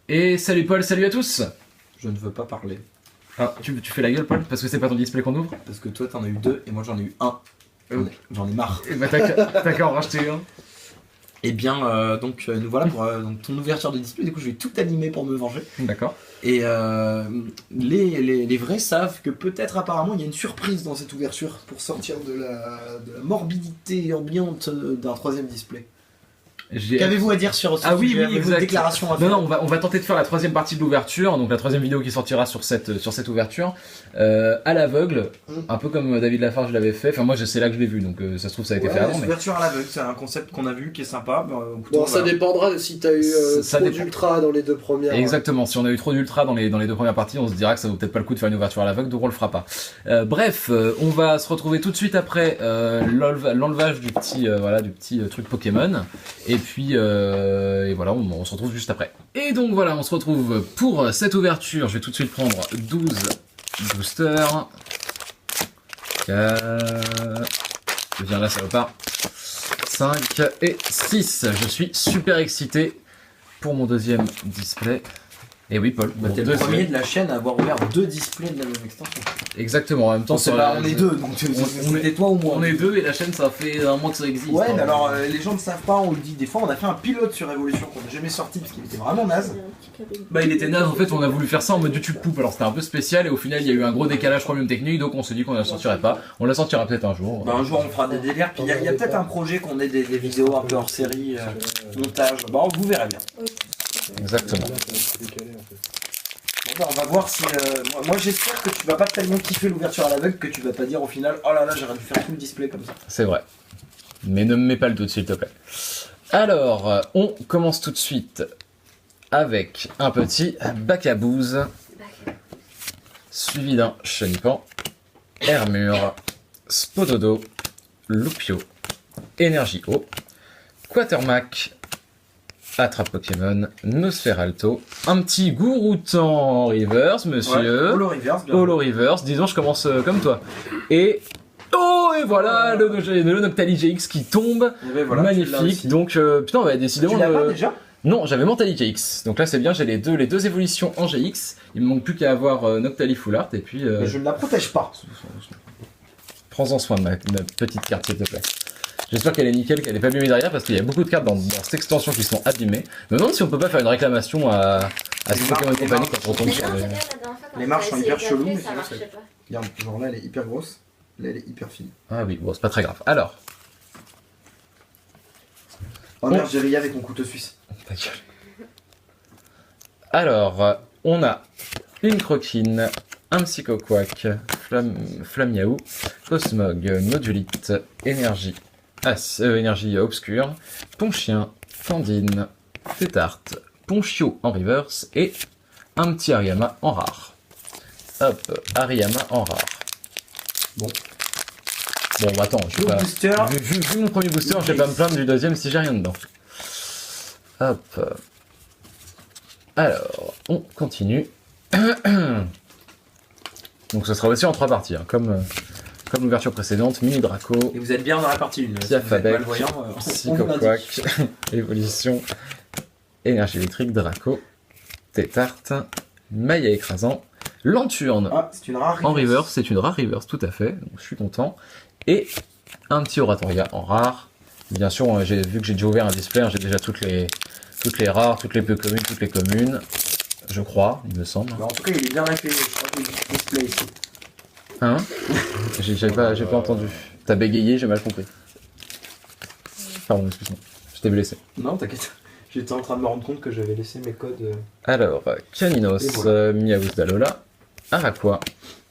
Et salut Paul, salut à tous. Je ne veux pas parler. Ah, tu fais la gueule Paul, parce que c'est pas ton display qu'on ouvre? Parce que toi t'en as eu 2 et moi j'en ai eu 1. J'en ai marre. Et bah t'as qu'à en racheter un. Et bien nous voilà pour donc, ton ouverture de display, du coup je vais tout animer pour me venger. D'accord. Et les vrais savent que peut-être apparemment il y a une surprise dans cette ouverture pour sortir de la morbidité ambiante d'un troisième display. Qu'avez-vous à dire sur ce sujet, vos déclarations à faire? Non, on va tenter de faire la troisième partie de l'ouverture, donc la troisième vidéo qui sortira sur cette ouverture, à l'aveugle, un peu comme David Lafarge l'avait fait. Enfin moi c'est là que je l'ai vu, donc ça se trouve ça a été fait avant. L'ouverture à l'aveugle, c'est un concept qu'on a vu qui est sympa. Bon, ça dépendra de si t'as eu trop d'ultra dans les deux premières. Exactement, si on a eu trop d'ultra dans les deux premières parties, on se dira que ça vaut peut-être pas le coup de faire une ouverture à l'aveugle, donc on le fera pas. Bref, on va se retrouver tout de suite après l'enlevage du petit truc Pokémon. Et puis voilà, on se retrouve juste après. Et donc voilà, on se retrouve pour cette ouverture. Je vais tout de suite prendre 12 boosters. 4... Viens là, ça repart. 5 et 6. Je suis super excité pour mon deuxième display. Et oui, Paul. T'es le premier de la chaîne à avoir ouvert 2 displays de la même extension. Exactement, en même temps, on est 2, donc on est toi ou moi. On est 2 et la chaîne, ça fait un mois que ça existe. Ouais, mais alors les gens ne savent pas, on le dit des fois, on a fait un pilote sur Evolution qu'on n'a jamais sorti parce qu'il était vraiment naze. Bah, il était naze, en fait, on a voulu faire ça en mode YouTube poupe, alors c'était un peu spécial et au final, il y a eu un gros décalage problème technique, donc on s'est dit qu'on ne la sortirait pas. On la sortira peut-être un jour. Bah, un jour, on fera des délires, puis il y a peut-être un projet qu'on ait des vidéos un peu hors série, montage. Bon, vous verrez bien. Exactement. Bon, on va voir si. Moi j'espère que tu vas pas tellement kiffer l'ouverture à l'aveugle que tu vas pas dire au final oh là là j'aurais dû faire tout le display comme ça. C'est vrai. Mais ne me mets pas le doute s'il te plaît. Alors, on commence tout de suite avec un petit Bacabouze, suivi d'un Chenipan, Hermure, Spododo, Lupio, Énergie Eau, Quatermack, Attrape Pokémon, Nosferalto, un petit Gouroutan en reverse, monsieur. Ouais, Holo reverse, bien. Holo reverse, disons je commence comme toi. Et voilà le Noctali GX qui tombe, voilà, magnifique. Donc putain, on va décidément. Tu l'as pas déjà? Non, j'avais Mentali GX. Donc là c'est bien, j'ai les deux évolutions en GX. Il me manque plus qu'à avoir Noctali Full Art et puis. Mais je ne la protège pas. Prends-en soin de ma petite carte s'il te plaît. J'espère qu'elle est nickel, qu'elle est pas abîmée derrière parce qu'il y a beaucoup de cartes dans cette extension qui sont abîmées. Je me demande si on peut pas faire une réclamation à ce Pokémon Company quand on tombe sur les marches sont hyper cheloues, mais ça marchait pas. Regarde, genre là elle est hyper grosse, là elle est hyper fine. Ah oui, bon c'est pas très grave. Alors. Oh merde, j'ai rayé avec mon couteau suisse. Ta gueule. Alors, on a une Croquine, un Psychoquack, Flamiaou, Cosmog, Nodulite, Énergie Obscure, Ponchien, Fandine, Tétarte, Ponchio en reverse et un petit Hariyama en rare. Hop, Hariyama en rare. Bon, attends, je vais pas... Vu mon premier booster, je vais pas me plaindre du deuxième si j'ai rien dedans. Hop. Alors, on continue. Donc ce sera aussi en 3 parties, hein, comme l'ouverture précédente, Mini Draco. Et vous êtes bien dans la partie 1. Piafabec, Psychoquack, Évolution, Énergie électrique, Draco, Tétarte, Maïa écrasant, Lanturne c'est une rare en reverse, c'est une rare reverse, tout à fait, donc je suis content. Et un petit Oratoria en rare. Bien sûr, vu que j'ai déjà ouvert un display, j'ai déjà toutes les rares, toutes les peu communes, toutes les communes. Je crois, il me semble. En tout cas, il est bien accueilli, je crois qu'il y a du display ici. Hein? J'ai pas entendu. T'as bégayé, j'ai mal compris. Pardon, excuse-moi. Je t'ai blessé. Non, t'inquiète. J'étais en train de me rendre compte que j'avais laissé mes codes. Alors, Caninos, voilà. Miaouz d'Alola, Araqua,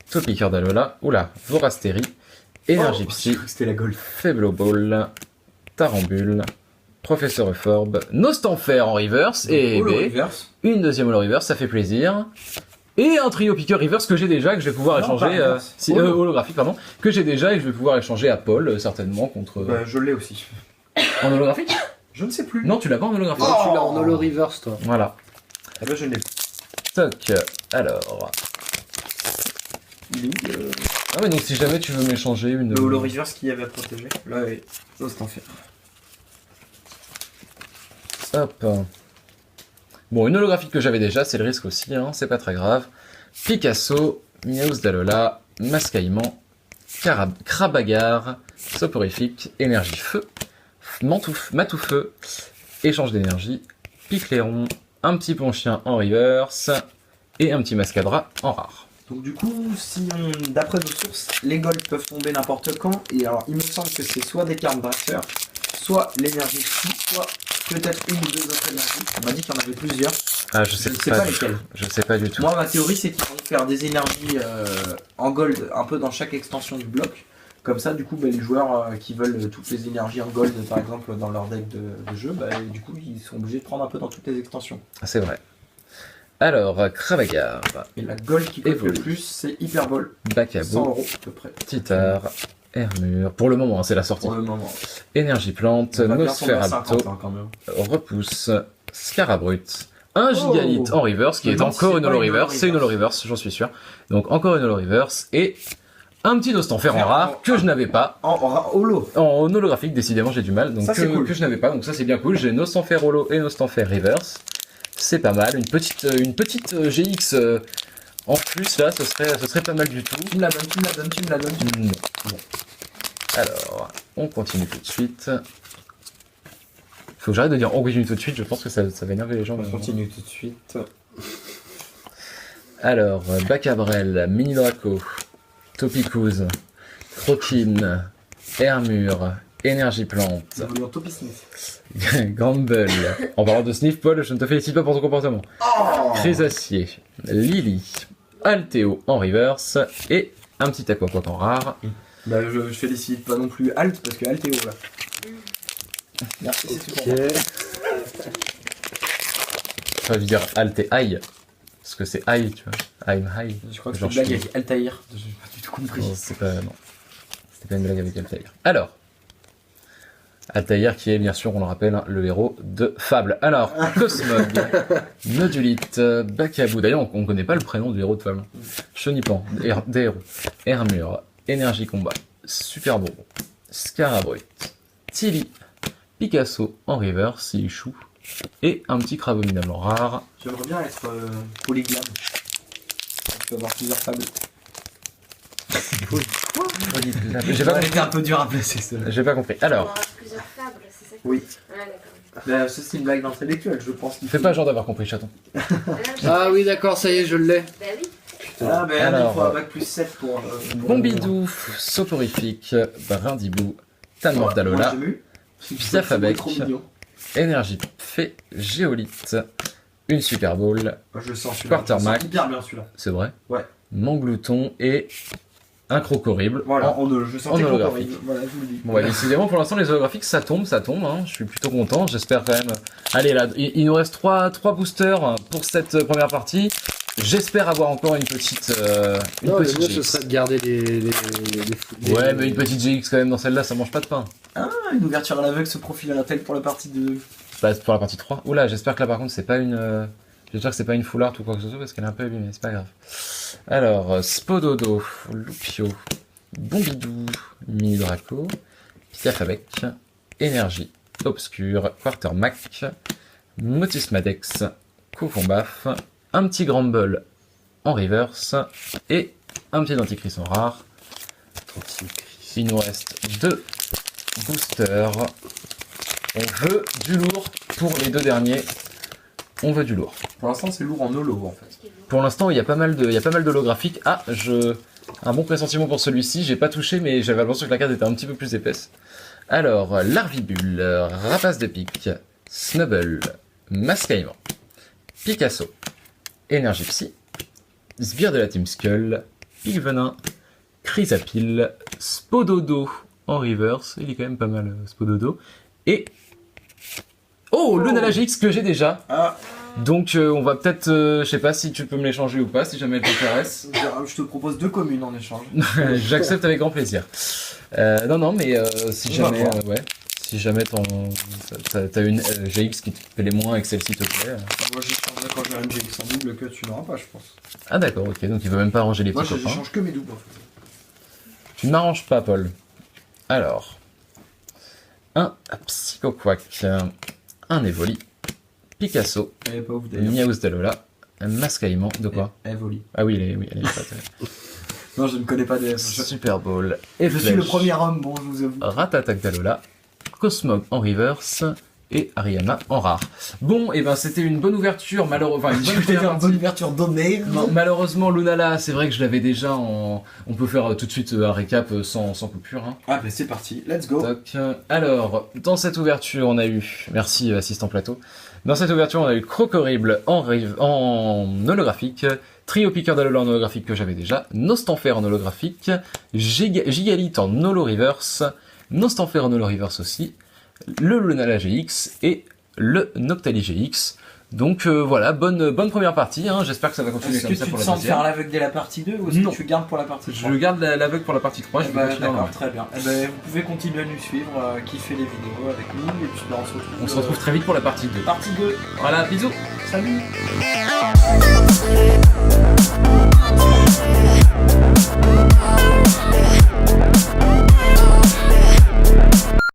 Topiqueur d'Alola, oula, Vorasteri, Énergie Psy, c'était la Golf. Faiblo Ball, Tarambule, Professeur Euphorbe, Nostanfer en reverse, et une deuxième Holo reverse, ça fait plaisir. Et un trio piqueur reverse que j'ai déjà, que je vais pouvoir échanger, holographique pardon, que j'ai déjà et que je vais pouvoir échanger à Paul, certainement, contre... je l'ai aussi. En holographique? Je ne sais plus. Non, tu l'as pas en holographique. Tu l'as en holo reverse, toi. Voilà. Ah bah je l'ai. Toc, alors... Ah mais donc si jamais tu veux m'échanger une... Le Holo Reverse qui avait protégé. Là, oui. Ça, c'est en fait. Hop. Bon, une holographique que j'avais déjà, c'est le risque aussi, hein, c'est pas très grave. Picasso, Miaus Dalola, Mascaillement, Crabagar, Soporifique, Énergie Feu, Matou Feu, Échange d'énergie, Picléron, un petit Ponchien en reverse et un petit Mascadra en rare. Donc du coup, si on, d'après nos sources, les golds peuvent tomber n'importe quand, et alors il me semble que c'est soit des cartes brasseurs, soit l'énergie psy, soit peut-être une ou deux autres énergies. On m'a dit qu'il y en avait plusieurs. Ah, je sais pas lesquelles. Je sais pas du tout. Moi, ma théorie, c'est qu'ils vont faire des énergies en gold un peu dans chaque extension du bloc. Comme ça, du coup, les joueurs qui veulent toutes les énergies en gold, par exemple, dans leur deck de jeu, du coup, ils sont obligés de prendre un peu dans toutes les extensions. C'est vrai. Alors, Cravagar. Et la gold qui coûte le plus, c'est Hyperball. 100 Bacabo, € à peu près. Titar, Hermure. Pour le moment, hein, c'est la sortie. Pour le moment. Énergie Plante, On va bien tomber à Nosferatu, 50, hein, quand même. Repousse, Scarabrut, un Gigalith en reverse, qui est encore une holo reverse. C'est une holo reverse, j'en suis sûr. Donc encore une holo reverse et un petit Nostanfer en rare que je n'avais pas. En holo. En holographique, décidément, j'ai du mal. Donc Ça, c'est cool. que je n'avais pas. Donc ça, c'est bien cool. J'ai Nostanfer holo et Nostanfer reverse. C'est pas mal. Une petite GX en plus là, ce serait pas mal du tout. Tu me la donnes. Non. Bon. Alors, on continue tout de suite. Faut que j'arrête de dire on continue tout de suite, je pense que ça va énerver les gens. On continue tout de suite. Alors, Bacabrel, Mini Draco, Topicouze, Croquine, Hermure, Énergie Plante, Ça veut dire Topi Sniff. Grumble. En parlant de Sniff, Paul, je ne te félicite pas pour ton comportement. Oh Chrysacier, Lily, Altéo en reverse et un petit Aquaquac en rare. Bah, je félicite pas non plus Alt parce que Alt est haut là. Merci, c'est tout pour moi. Ça veut dire Alt et High. Parce que c'est High, tu vois. I'm High. Je crois que c'est Genre, une blague je avec Altaïr. J'ai pas du tout compris. Non, c'est pas... Non. C'était pas une blague avec Altaïr. Alors, Altaïr qui est bien sûr, on le rappelle, hein, le héros de Fable. Alors, Cosmog, Nodulite, Bacabou. D'ailleurs, on connaît pas le prénom du héros de Fable. Chenipan, des héros. Hermure, Énergie Combat, Super Bonbon, Scarabrut, Tilly, Picasso en reverse, il échoue. Et un petit Cravominable en rare. J'aimerais bien être polygame. Je peux avoir plusieurs fables. J'ai pas été un peu dur à placer cela. J'ai pas compris. On Alors, aura plusieurs fables, c'est ça? Oui. Ah, d'accord. Bah, ça c'est une blague d'intellectuel, je pense. fais pas genre d'avoir compris, chaton. Ah oui, d'accord, ça y est, je l'ai. Bah oui. Ah, bah Alors, il faut un bac plus 7 pour. Bombidou, Soporifique, Brindibou, Tanmor Dalola, Piafabek, Énergie Fée, Géolite, une Super Bowl, Moi, je le sens celui-là. Quartermack. Je le sens hyper bien celui-là. c'est vrai, Ouais. Manglouton et un Crocorible. Voilà, je sens en holographique. Voilà, je vous le dis. Bon, ouais, décidément, pour l'instant, les holographiques, ça tombe, hein. Je suis plutôt content. J'espère quand même. Allez, là, il nous reste 3 boosters pour cette première partie. J'espère avoir encore une petite. Non, le mieux, ce GX. serait de garder les Ouais, mais une petite GX quand même dans celle-là, ça mange pas de pain. Ah, une ouverture à l'aveugle se profilera-t-elle pour la partie 2? Bah, pour la partie 3. Oula, j'espère que là, par contre, c'est pas une. J'espère que c'est pas une full art ou quoi que ce soit parce qu'elle est un peu abîmée, c'est pas grave. Alors, Spododo, Lupio, Bombidou, Mini Draco, Piafabek, Énergie, Obscure, Quartermack, Motus Madex, Kofombaf, un petit Grumble en reverse et un petit Denticris en rare. Il nous reste 2 boosters. On veut du lourd pour les 2 derniers. On veut du lourd. Pour l'instant, c'est lourd en holo en fait. Pour l'instant, il y a pas mal d'holographiques. Ah, un bon pressentiment pour celui-ci. J'ai pas touché, mais j'avais l'impression que la carte était un petit peu plus épaisse. Alors, Larvibule, Rapace de Pique, Snubble, Mascaillement, Picasso, Énergie Psy, Sbire de la Team Skull, Pique-Venin, Chrysapile, Spododo en reverse. Il est quand même pas mal, Spododo. Et... Oh, le Nalagix que j'ai déjà. Ah, Donc on va peut-être, je sais pas si tu peux me l'échanger ou pas, si jamais elle t'intéresse. je te propose 2 communes en échange. J'accepte avec grand plaisir. Non, mais si On va jamais, voir. ouais, si jamais t'as une GX qui te plaît moins et que celle-ci te plaît. Moi j'échangerai quand j'aurai une GX en double que tu n'auras pas, je pense. Ah d'accord, ok, donc il veut même pas ranger les Moi petits copains. j'échange que mes doubles en fait. Tu ne m'arranges pas, Paul. Alors, un Psychoquack, un Evoli, Picasso, Elle est pas ouf d'ailleurs. Miaus Dalola, un Mascaïman, de quoi? Evoli. Ah oui, elle est pas Non, je ne connais pas des. Super Bowl. Et Je suis le premier homme, bon, je vous avoue. Ratatak Dalola, Cosmog en reverse et Ariana en rare. Bon, et ben c'était une bonne ouverture, malheureusement. Enfin, Je vais faire une bonne ouverture d'honneur. Malheureusement, Lunala, c'est vrai que je l'avais déjà en. On peut faire tout de suite un récap sans coupure. Hein. Ah, bah c'est parti, let's go. Toc. Alors, dans cette ouverture, on a eu. Merci, assistant plateau. Dans cette ouverture, on a eu Crocorible en holographique, Trio Piqueur d'Alola en holographique que j'avais déjà, Nostanfer en holographique, Gigalith en holo reverse, Nostanfer en holo reverse aussi, le Lunala GX et le Noctali GX. Donc voilà, bonne première partie, hein. J'espère que ça va continuer Est-ce comme que ça tu pour te la sens de deuxième. faire l'aveugle dès la partie 2 ou est-ce Non. que tu gardes pour la partie 3? Je garde l'aveugle pour la partie 3, je vais continuer D'accord, normalement. très bien. Vous pouvez continuer à nous suivre, kiffer les vidéos avec nous et puis on se retrouve. On se retrouve très vite pour la partie 2. Partie 2. Voilà, bisous. Salut.